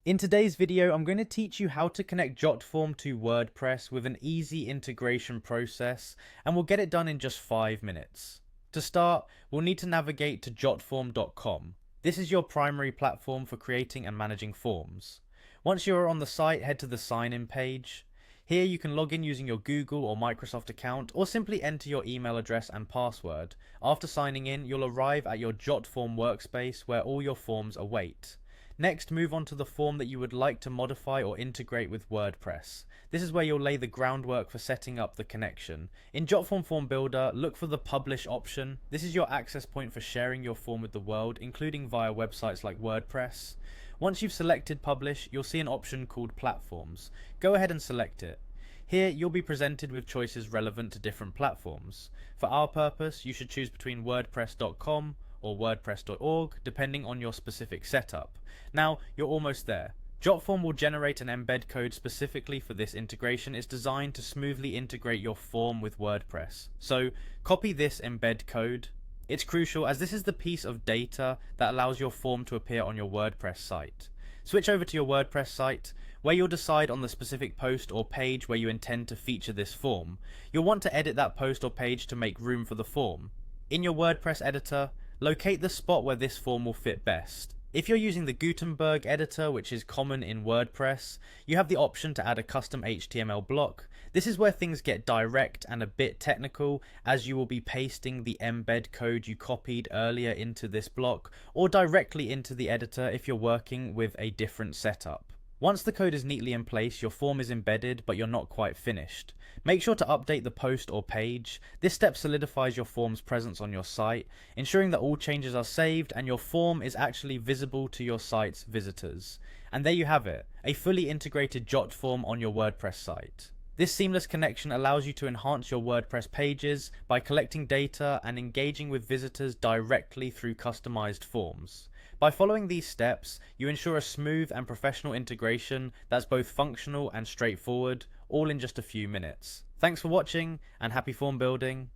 In today's video, I'm going to teach you how to connect Jotform to WordPress with an easy integration process, and we'll get it done in just 5 minutes. To start, we'll need to navigate to jotform.com. This is your primary platform for creating and managing forms. Once you're on the site, head to the sign-in page. Here you can log in using your Google or Microsoft account, or simply enter your email address and password. After signing in, you'll arrive at your Jotform workspace where all your forms await. Next, move on to the form that you would like to modify or integrate with WordPress. This is where you'll lay the groundwork for setting up the connection. In Jotform Form Builder, look for the Publish option. This is your access point for sharing your form with the world, including via websites like WordPress. Once you've selected Publish, you'll see an option called Platforms. Go ahead and select it. Here, you'll be presented with choices relevant to different platforms. For our purpose, you should choose between WordPress.com or WordPress.org, depending on your specific setup. Now, you're almost there. Jotform will generate an embed code specifically for this integration. It's designed to smoothly integrate your form with WordPress. So, copy this embed code. It's crucial as this is the piece of data that allows your form to appear on your WordPress site. Switch over to your WordPress site, where you'll decide on the specific post or page where you intend to feature this form. You'll want to edit that post or page to make room for the form. In your WordPress editor, locate the spot where this form will fit best. If you're using the Gutenberg editor, which is common in WordPress, you have the option to add a custom HTML block. This is where things get direct and a bit technical, as you will be pasting the embed code you copied earlier into this block, or directly into the editor if you're working with a different setup. Once the code is neatly in place, your form is embedded, but you're not quite finished. Make sure to update the post or page. This step solidifies your form's presence on your site, ensuring that all changes are saved and your form is actually visible to your site's visitors. And there you have it, a fully integrated Jotform on your WordPress site. This seamless connection allows you to enhance your WordPress pages by collecting data and engaging with visitors directly through customized forms. By following these steps, you ensure a smooth and professional integration that's both functional and straightforward, all in just a few minutes. Thanks for watching and happy form building.